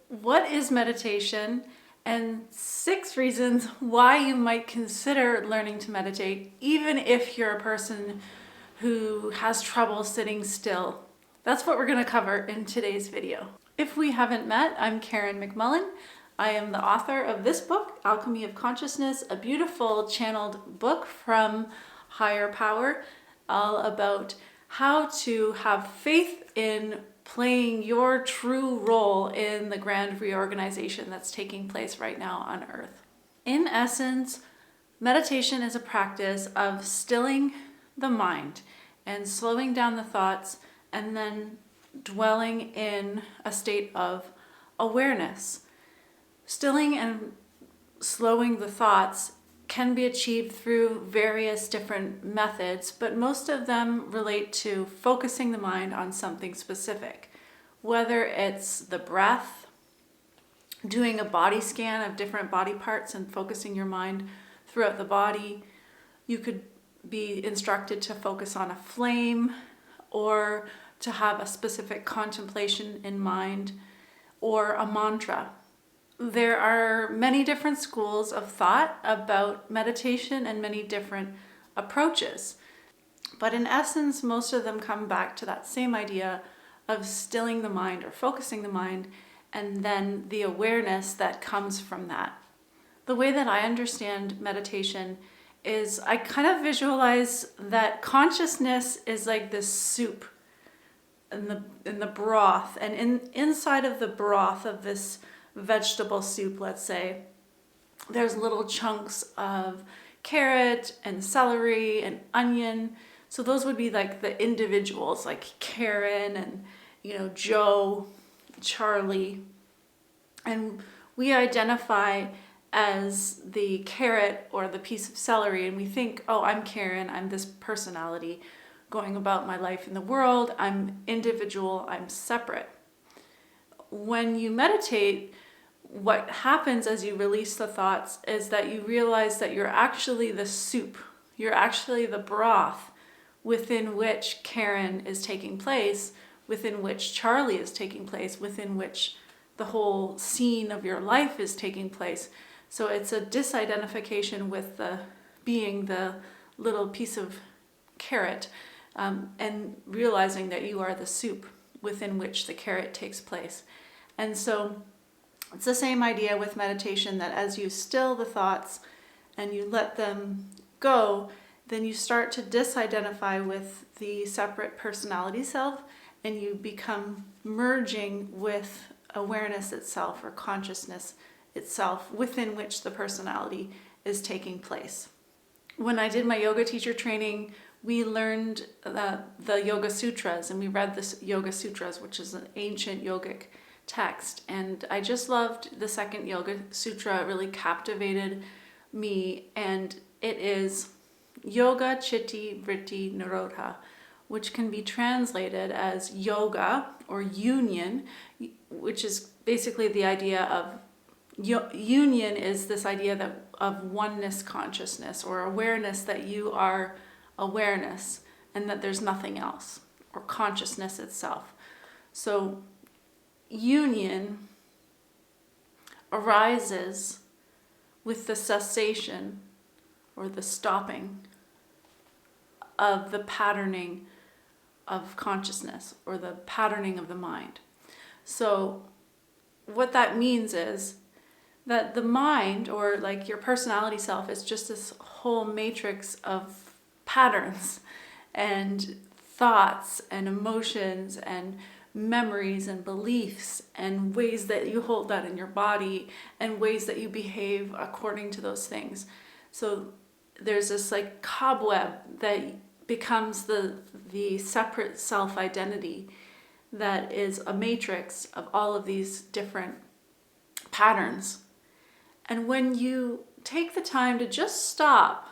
what is meditation, and 6 reasons why you might consider learning to meditate, even if you're a person who has trouble sitting still. That's what we're going to cover in today's video. If we haven't met, I'm Karen McMullen. I am the author of this book, Alchemy of Consciousness, a beautiful channeled book from higher power, all about how to have faith in playing your true role in the grand reorganization that's taking place right now on Earth. In essence, meditation is a practice of stilling the mind and slowing down the thoughts and then dwelling in a state of awareness. Stilling and slowing the thoughts can be achieved through various different methods, but most of them relate to focusing the mind on something specific. Whether it's the breath, doing a body scan of different body parts and focusing your mind throughout the body. You could be instructed to focus on a flame or to have a specific contemplation in mind or a mantra. There are many different schools of thought about meditation and many different approaches. But in essence, most of them come back to that same idea of stilling the mind or focusing the mind, and then the awareness that comes from that. The way that I understand meditation is I kind of visualize that consciousness is like this soup in the broth, and inside of the broth of this vegetable soup, let's say, there's little chunks of carrot and celery and onion. So those would be like the individuals, like Karen and Joe, Charlie, and we identify as the carrot or the piece of celery, and we think, oh, I'm Karen, I'm this personality going about my life in the world, I'm individual, I'm separate. When you meditate, what happens as you release the thoughts is that you realize that you're actually the soup, you're actually the broth within which Karen is taking place, within which Charlie is taking place, within which the whole scene of your life is taking place. So it's a disidentification with being the little piece of carrot, and realizing that you are the soup within which the carrot takes place. And so it's the same idea with meditation, that as you still the thoughts and you let them go, then you start to disidentify with the separate personality self, and you become merging with awareness itself or consciousness itself within which the personality is taking place. When I did my yoga teacher training, we learned the Yoga Sutras, and we read the Yoga Sutras, which is an ancient yogic text, and I just loved the second Yoga Sutra. It really captivated me, and it is Yoga Chitti Vritti Nirodha, which can be translated as yoga or union, which is basically the idea of union is this idea of oneness consciousness or awareness, that you are awareness and that there's nothing else, or consciousness itself. So union arises with the cessation or the stopping of the patterning of consciousness or the patterning of the mind. So what that means is that the mind, or like your personality self, is just this whole matrix of patterns and thoughts and emotions and memories and beliefs and ways that you hold that in your body and ways that you behave according to those things. So there's this like cobweb that becomes the separate self-identity that is a matrix of all of these different patterns. And when you take the time to just stop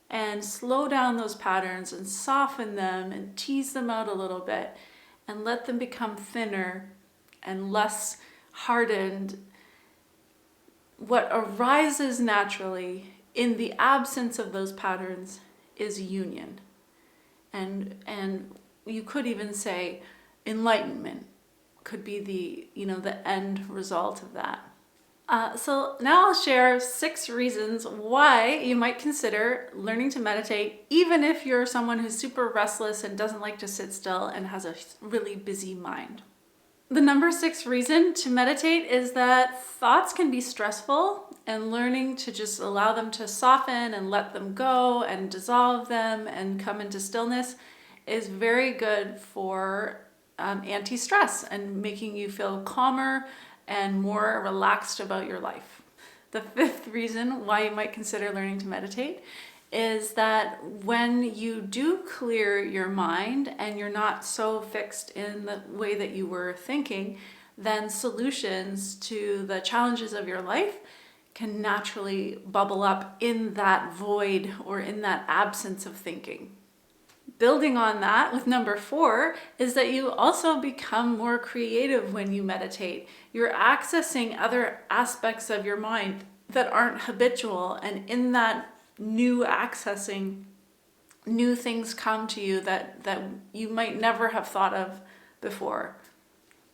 and slow down those patterns and soften them and tease them out a little bit and let them become thinner and less hardened, what arises naturally in the absence of those patterns is union. And you could even say enlightenment could be the end result of that. So now I'll share 6 reasons why you might consider learning to meditate, even if you're someone who's super restless and doesn't like to sit still and has a really busy mind. The number 6 reason to meditate is that thoughts can be stressful, and learning to just allow them to soften and let them go and dissolve them and come into stillness is very good for anti-stress and making you feel calmer and more relaxed about your life. The 5th reason why you might consider learning to meditate is that when you do clear your mind and you're not so fixed in the way that you were thinking, then solutions to the challenges of your life can naturally bubble up in that void or in that absence of thinking. Building on that, with number 4, is that you also become more creative when you meditate. You're accessing other aspects of your mind that aren't habitual, and in that new accessing, new things come to you that you might never have thought of before.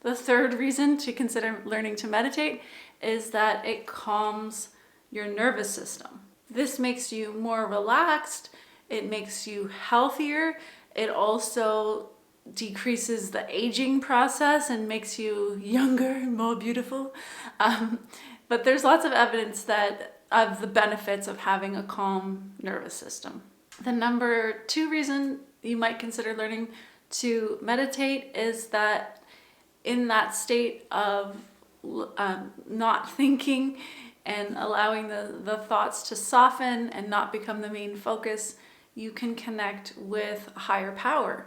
The 3rd reason to consider learning to meditate is that it calms your nervous system. This makes you more relaxed. It makes you healthier. It also decreases the aging process and makes you younger and more beautiful. But there's lots of evidence of the benefits of having a calm nervous system. The number 2 reason you might consider learning to meditate is that in that state of not thinking and allowing the thoughts to soften and not become the main focus, you can connect with a higher power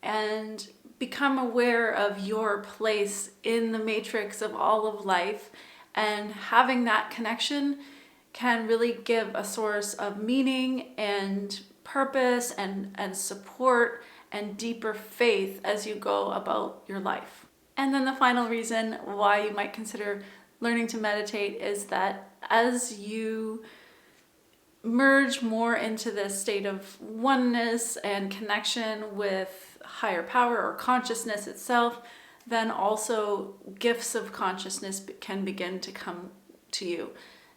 and become aware of your place in the matrix of all of life. And having that connection can really give a source of meaning and purpose and support and deeper faith as you go about your life. And then the final reason why you might consider learning to meditate is that as you merge more into this state of oneness and connection with higher power or consciousness itself, then also gifts of consciousness can begin to come to you.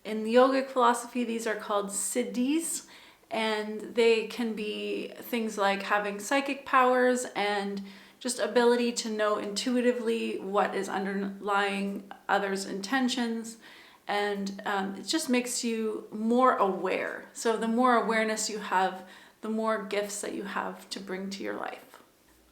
In the yogic philosophy, these are called siddhis, and they can be things like having psychic powers and just ability to know intuitively what is underlying others' intentions. And it just makes you more aware. So the more awareness you have, the more gifts that you have to bring to your life.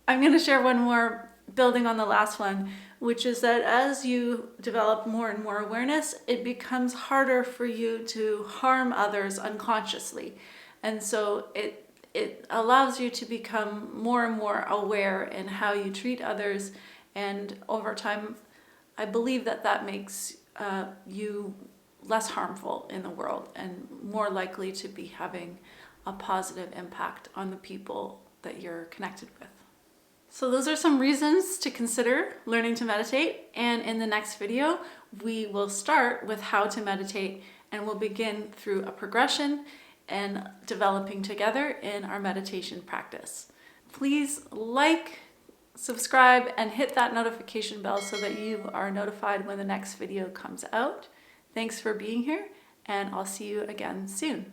I'm going to share one more, building on the last one, which is that as you develop more and more awareness, it becomes harder for you to harm others unconsciously. And so it allows you to become more and more aware in how you treat others. And over time, I believe that makes you less harmful in the world and more likely to be having a positive impact on the people that you're connected with. So those are some reasons to consider learning to meditate. And in the next video, we will start with how to meditate, and we'll begin through a progression and developing together in our meditation practice. Please like, subscribe, and hit that notification bell so that you are notified when the next video comes out. Thanks for being here, and I'll see you again soon.